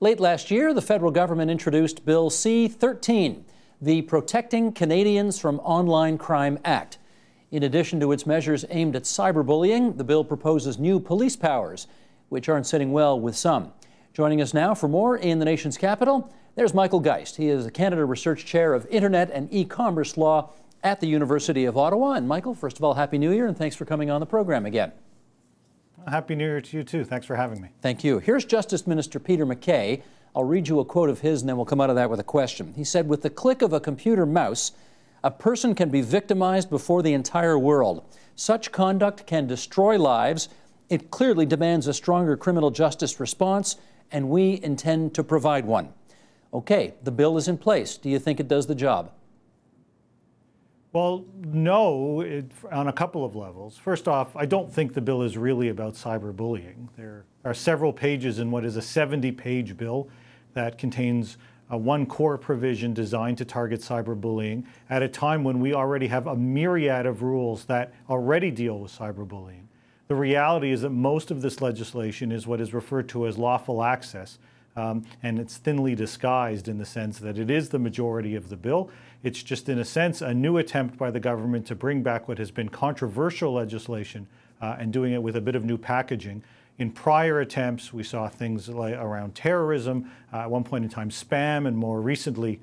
Late last year, the federal government introduced Bill C13, the Protecting Canadians from Online Crime Act. In addition to its measures aimed at cyberbullying, the bill proposes new police powers, which aren't sitting well with some. Joining us now for more in the nation's capital, there's Michael Geist. He is the Canada Research Chair of Internet and E-commerce Law at the University of Ottawa. And Michael, first of all, Happy New Year, and thanks for coming on the program again. Happy New Year to you, too. Thanks for having me. Thank you. Here's Justice Minister Peter MacKay. I'll read you a quote of his, and then we'll come out of that with a question. He said, "With the click of a computer mouse, a person can be victimized before the entire world. Such conduct can destroy lives. It clearly demands a stronger criminal justice response, and we intend to provide one." Okay, the bill is in place. Do you think it does the job? Well, no, on a couple of levels. First off, I don't think the bill is really about cyberbullying. There are several pages in what is a 70-page bill that contains one core provision designed to target cyberbullying at a time when we already have a myriad of rules that already deal with cyberbullying. The reality is that most of this legislation is what is referred to as lawful access, and it's thinly disguised in the sense that it is the majority of the bill. It's just, in a sense, a new attempt by the government to bring back what has been controversial legislation and doing it with a bit of new packaging. In prior attempts, we saw things like around terrorism, at one point in time spam, and more recently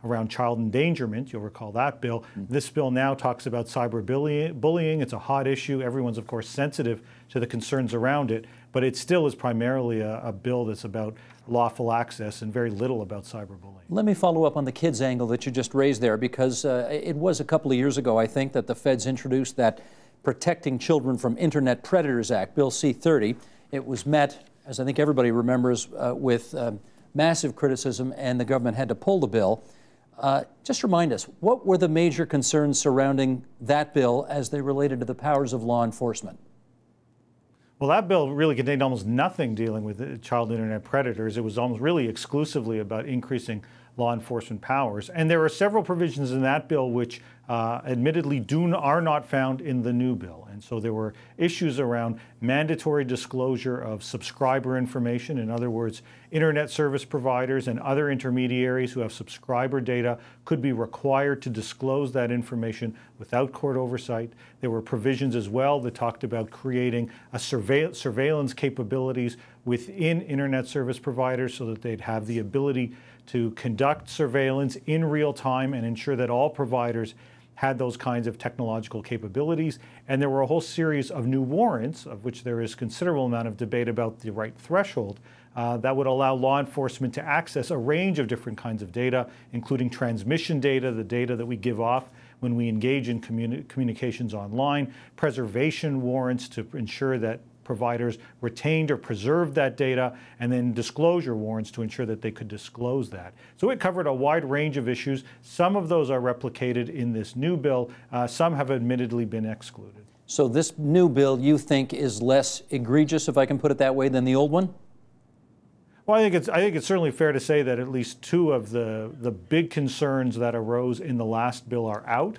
around child endangerment. You'll recall that bill. This bill now talks about cyberbullying. It's a hot issue. Everyone's, of course, sensitive to the concerns around it, but it still is primarily a bill that's about lawful access and very little about cyberbullying. Let me follow up on the kids angle that you just raised there, because it was a couple of years ago, I think, that the feds introduced that Protecting Children from Internet Predators Act, Bill C-13. It was met, as I think everybody remembers, with massive criticism, and the government had to pull the bill. Just remind us, what were the major concerns surrounding that bill as they related to the powers of law enforcement? Well, that bill really contained almost nothing dealing with child internet predators. It was almost really exclusively about increasing law enforcement powers. And there are several provisions in that bill which admittedly are not found in the new bill. And so there were issues around mandatory disclosure of subscriber information. In other words, internet service providers and other intermediaries who have subscriber data could be required to disclose that information without court oversight. There were provisions as well that talked about creating a surveillance capabilities within internet service providers so that they'd have the ability to conduct surveillance in real time and ensure that all providers had those kinds of technological capabilities. And there were a whole series of new warrants, of which there is considerable amount of debate about the right threshold, that would allow law enforcement to access a range of different kinds of data, including transmission data, the data that we give off when we engage in communications online, preservation warrants to ensure that providers retained or preserved that data, and then disclosure warrants to ensure that they could disclose that. So it covered a wide range of issues. Some of those are replicated in this new bill. Some have admittedly been excluded. So this new bill, you think, is less egregious, if I can put it that way, than the old one? Well, I think it's certainly fair to say that at least two of the big concerns that arose in the last bill are out.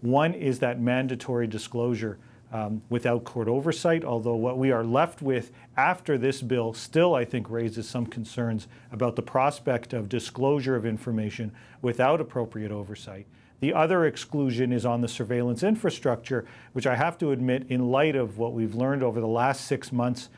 One is that mandatory disclosure without court oversight, although what we are left with after this bill still, I think, raises some concerns about the prospect of disclosure of information without appropriate oversight. The other exclusion is on the surveillance infrastructure, which I have to admit, in light of what we've learned over the last 6 months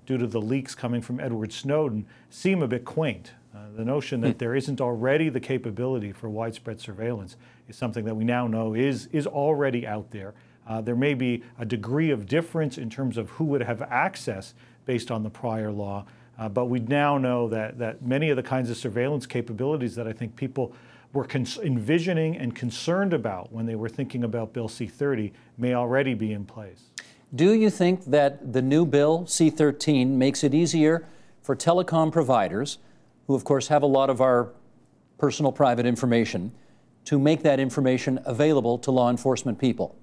due to the leaks coming from Edward Snowden, seem a bit quaint. The notion that there isn't already the capability for widespread surveillance is something that we now know is already out there. There may be a degree of difference in terms of who would have access based on the prior law, but we now know that many of the kinds of surveillance capabilities that I think people were envisioning and concerned about when they were thinking about Bill C-13 may already be in place. Do you think that the new bill, C-13, makes it easier for telecom providers, who of course have a lot of our personal private information, to make that information available to law enforcement people?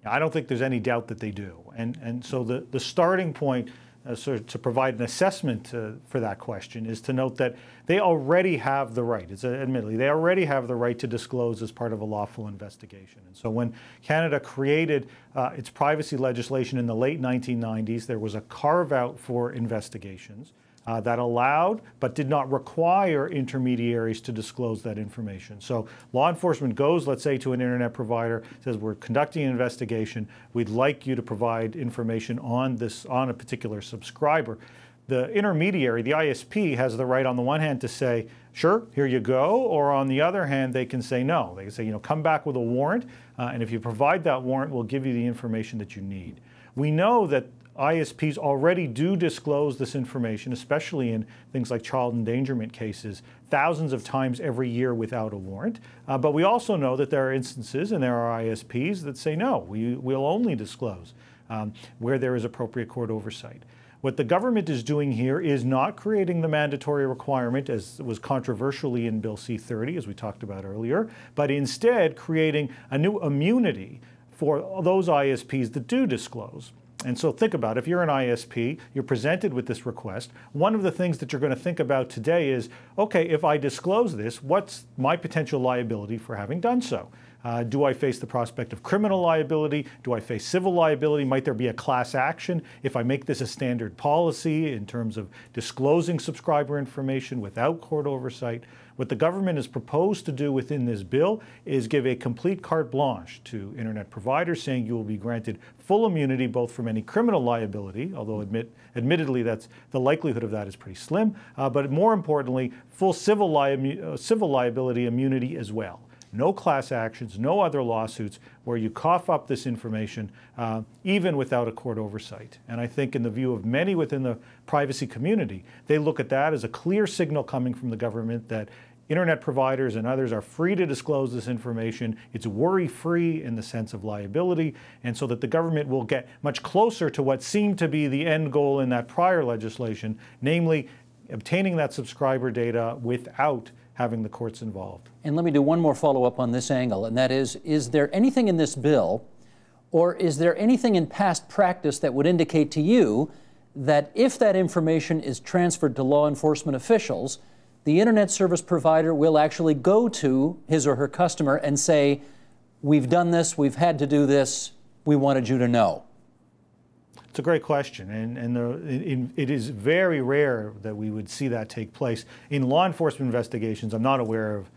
I don't think there's any doubt that they do. And so the starting point sort of to provide an assessment for that question is to note that they already have the right, admittedly, they already have the right to disclose as part of a lawful investigation. And so when Canada created its privacy legislation in the late 1990s, there was a carve-out for investigations. that allowed but did not require intermediaries to disclose that information. So law enforcement goes, let's say, to an internet provider, says, we're conducting an investigation, we'd like you to provide information on a particular subscriber. The intermediary, the ISP, has the right on the one hand to say, sure, here you go, or on the other hand, they can say no. They can say, come back with a warrant, and if you provide that warrant, we'll give you the information that you need. We know that ISPs already do disclose this information, especially in things like child endangerment cases, thousands of times every year without a warrant. But we also know that there are instances, and there are ISPs that say, no, we'll only disclose where there is appropriate court oversight. What the government is doing here is not creating the mandatory requirement, as was controversially in Bill C-13, as we talked about earlier, but instead creating a new immunity for those ISPs that do disclose. And so think about it. If you're an ISP, you're presented with this request. One of the things that you're going to think about today is, okay, if I disclose this, what's my potential liability for having done so? Do I face the prospect of criminal liability? Do I face civil liability? Might there be a class action if I make this a standard policy in terms of disclosing subscriber information without court oversight? What the government has proposed to do within this bill is give a complete carte blanche to internet providers, saying you will be granted full immunity both from any criminal liability, although admittedly the likelihood of that is pretty slim, but more importantly, full civil liability immunity as well. No class actions, no other lawsuits where you cough up this information, even without a court oversight. And I think in the view of many within the privacy community, they look at that as a clear signal coming from the government that internet providers and others are free to disclose this information. It's worry-free in the sense of liability, and so that the government will get much closer to what seemed to be the end goal in that prior legislation, namely obtaining that subscriber data without having the courts involved. And let me do one more follow-up on this angle, and that is there anything in this bill, or is there anything in past practice that would indicate to you that if that information is transferred to law enforcement officials, the internet service provider will actually go to his or her customer and say, we've done this, we've had to do this, we wanted you to know? It's a great question, and it is very rare that we would see that take place. In law enforcement investigations, I'm not aware of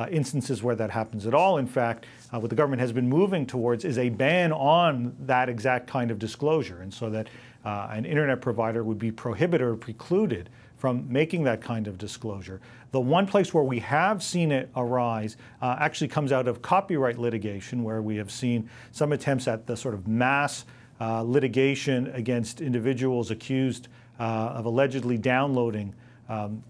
instances where that happens at all. In fact, what the government has been moving towards is a ban on that exact kind of disclosure, and so that an internet provider would be prohibited or precluded from making that kind of disclosure. The one place where we have seen it arise actually comes out of copyright litigation, where we have seen some attempts at the sort of mass litigation against individuals accused of allegedly downloading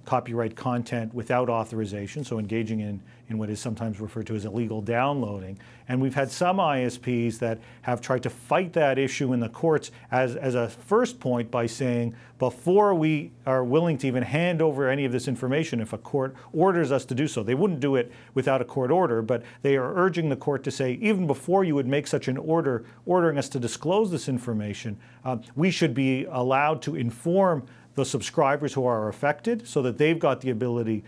copyright content without authorization, so engaging in what is sometimes referred to as illegal downloading. And we've had some ISPs that have tried to fight that issue in the courts as a first point by saying, before we are willing to even hand over any of this information, if a court orders us to do so, they wouldn't do it without a court order, but they are urging the court to say, even before you would make such an order ordering us to disclose this information, we should be allowed to inform the subscribers who are affected, so that they've got the ability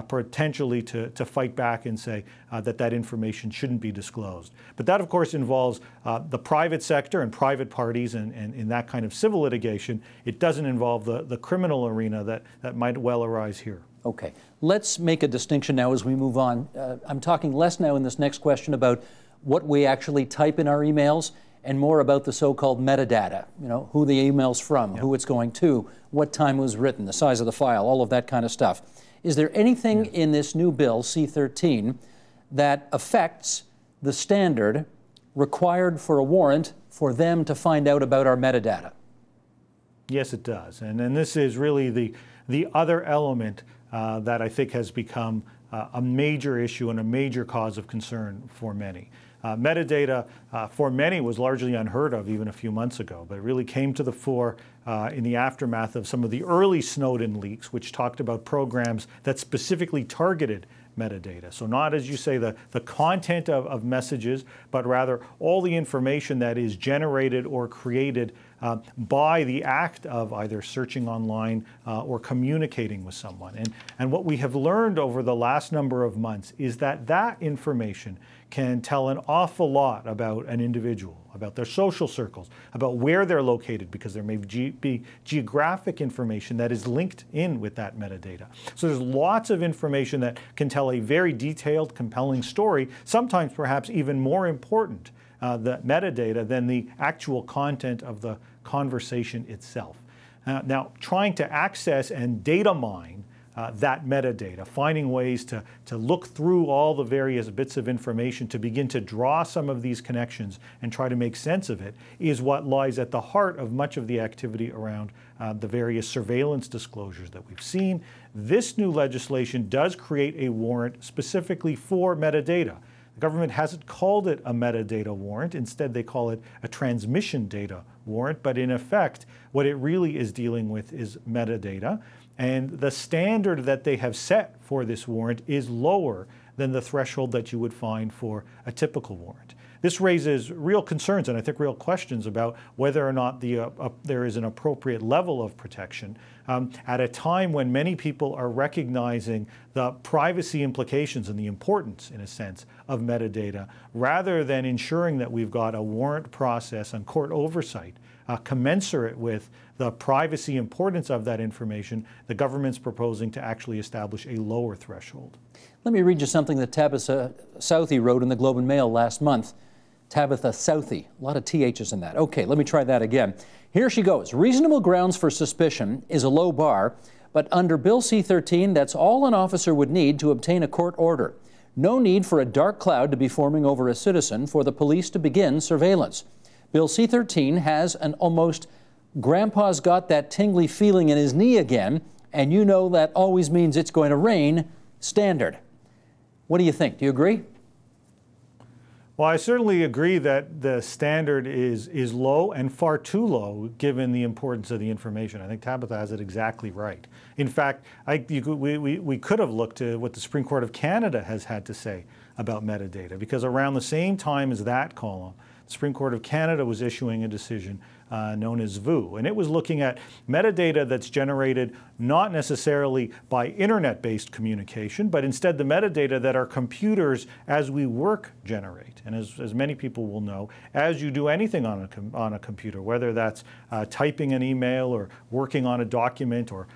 potentially to fight back and say that information shouldn't be disclosed. But that, of course, involves the private sector and private parties, and in that kind of civil litigation. It doesn't involve the criminal arena that might well arise here. Okay. Let's make a distinction now as we move on. I'm talking less now in this next question about what we actually type in our emails, and more about the so-called metadata, who the email's from, who it's going to, what time it was written, the size of the file, all of that kind of stuff. Is there anything in this new bill, C-13, that affects the standard required for a warrant for them to find out about our metadata? Yes, it does. And this is really the other element that I think has become a major issue and a major cause of concern for many. Metadata, for many, was largely unheard of even a few months ago, but it really came to the fore in the aftermath of some of the early Snowden leaks, which talked about programs that specifically targeted metadata. So not, as you say, the content of messages, but rather all the information that is generated or created by the act of either searching online or communicating with someone. And what we have learned over the last number of months is that that information can tell an awful lot about an individual, about their social circles, about where they're located, because there may be geographic information that is linked in with that metadata. So there's lots of information that can tell a very detailed, compelling story, sometimes perhaps even more important, the metadata, than the actual content of the conversation itself. Now, trying to access and data mine that metadata, finding ways to look through all the various bits of information to begin to draw some of these connections and try to make sense of it, is what lies at the heart of much of the activity around the various surveillance disclosures that we've seen. This new legislation does create a warrant specifically for metadata. The government hasn't called it a metadata warrant. Instead, they call it a transmission data warrant. But in effect, what it really is dealing with is metadata. And the standard that they have set for this warrant is lower than the threshold that you would find for a typical warrant. This raises real concerns and I think real questions about whether or not there is an appropriate level of protection at a time when many people are recognizing the privacy implications and the importance, in a sense, of metadata, rather than ensuring that we've got a warrant process and court oversight commensurate with the privacy importance of that information. The government's proposing to actually establish a lower threshold. Let me read you something that Tabitha Southey wrote in the Globe and Mail last month. Tabitha Southey, a lot of THs in that. Okay, let me try that again. Here she goes. Reasonable grounds for suspicion is a low bar, but under Bill C13, that's all an officer would need to obtain a court order. No need for a dark cloud to be forming over a citizen for the police to begin surveillance. Bill C13 has an almost grandpa's got that tingly feeling in his knee again, and you know that always means it's going to rain standard. What do you think? Do you agree? Well, I certainly agree that the standard is low and far too low given the importance of the information. I think Tabitha has it exactly right. In fact, we could have looked at what the Supreme Court of Canada has had to say about metadata, because around the same time as that column, the Supreme Court of Canada was issuing a decision known as VU, and it was looking at metadata that's generated not necessarily by internet-based communication, but instead the metadata that our computers, as we work, generate. And as many people will know, as you do anything on a computer, whether that's typing an email or working on a document or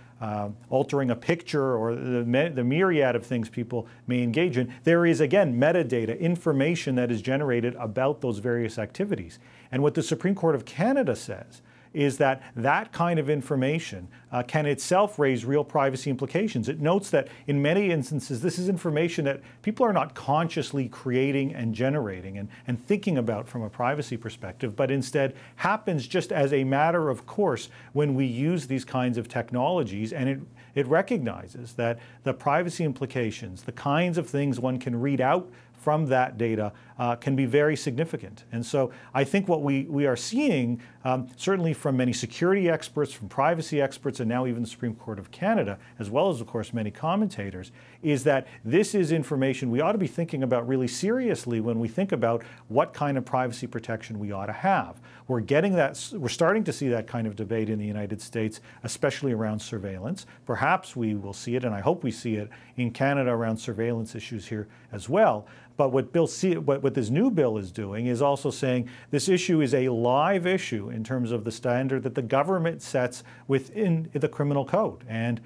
altering a picture or the myriad of things people may engage in, there is, again, metadata, information that is generated about those various activities. And what the Supreme Court of Canada says is that that kind of information can itself raise real privacy implications. It notes that in many instances, this is information that people are not consciously creating and generating and thinking about from a privacy perspective, but instead happens just as a matter of course when we use these kinds of technologies. And it recognizes that the privacy implications, the kinds of things one can read out from that data can be very significant. And so I think what we are seeing, certainly from many security experts, from privacy experts, and now even the Supreme Court of Canada, as well as, of course, many commentators, is that this is information we ought to be thinking about really seriously when we think about what kind of privacy protection we ought to have. We're starting to see that kind of debate in the United States, especially around surveillance. Perhaps we will see it, and I hope we see it in Canada around surveillance issues here as well. But what this new bill is doing is also saying this issue is a live issue in terms of the standard that the government sets within the criminal code. And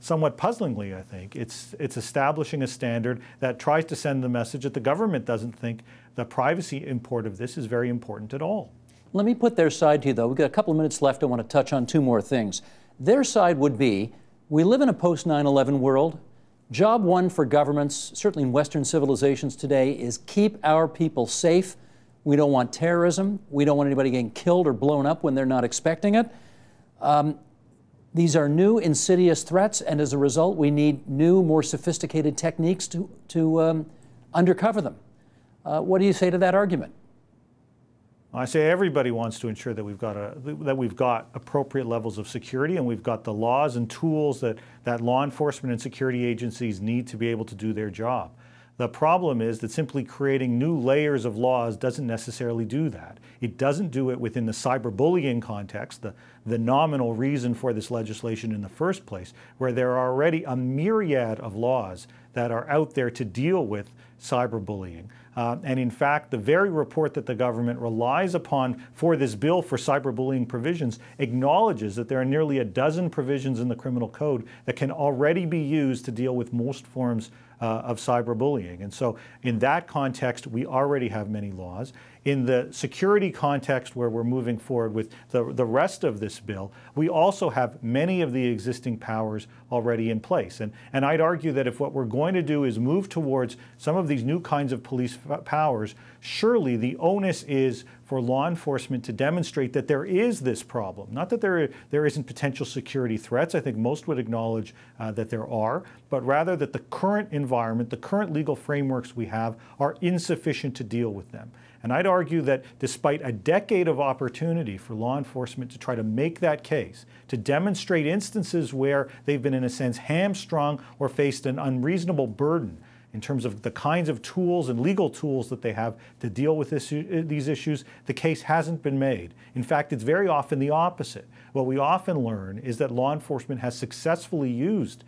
somewhat puzzlingly, I think, it's establishing a standard that tries to send the message that the government doesn't think the privacy import of this is very important at all. Let me put their side to you, though. We've got a couple of minutes left. I want to touch on two more things. Their side would be, we live in a post-9/11 world. Job one for governments, certainly in Western civilizations today, is keep our people safe. We don't want terrorism. We don't want anybody getting killed or blown up when they're not expecting it. These are new, insidious threats, and as a result, we need new, more sophisticated techniques to undercover them. What do you say to that argument? I say everybody wants to ensure that we've got appropriate levels of security, and we've got the laws and tools that law enforcement and security agencies need to be able to do their job. The problem is that simply creating new layers of laws doesn't necessarily do that. It doesn't do it within the cyberbullying context, the nominal reason for this legislation in the first place, where there are already a myriad of laws that are out there to deal with cyberbullying. And in fact, the very report that the government relies upon for this bill for cyberbullying provisions acknowledges that there are nearly a dozen provisions in the criminal code that can already be used to deal with most forms of cyberbullying. And so in that context, we already have many laws. In the security context where we're moving forward with the rest of this bill, we also have many of the existing powers already in place. And I'd argue that if what we're going to do is move towards some of these new kinds of police powers, surely the onus is for law enforcement to demonstrate that there is this problem. Not that there isn't potential security threats. I think most would acknowledge that there are, but rather that the current environment, the current legal frameworks we have are insufficient to deal with them. And I'd argue that despite a decade of opportunity for law enforcement to try to make that case, to demonstrate instances where they've been in a sense hamstrung or faced an unreasonable burden in terms of the kinds of tools and legal tools that they have to deal with these issues, the case hasn't been made. In fact, it's very often the opposite. What we often learn is that law enforcement has successfully used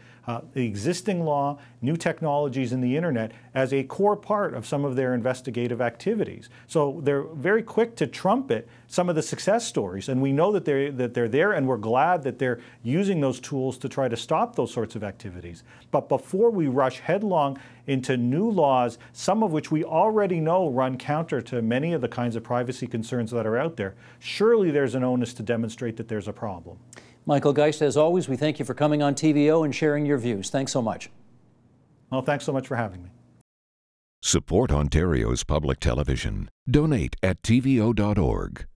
the existing law, new technologies, and the internet as a core part of some of their investigative activities. So they're very quick to trumpet some of the success stories, and we know that they're there, and we're glad that they're using those tools to try to stop those sorts of activities. But before we rush headlong into new laws, some of which we already know run counter to many of the kinds of privacy concerns that are out there, surely there's an onus to demonstrate that there's a problem. Michael Geist, as always, we thank you for coming on TVO and sharing your views. Thanks so much. Well, thanks so much for having me. Support Ontario's public television. Donate at tvo.org.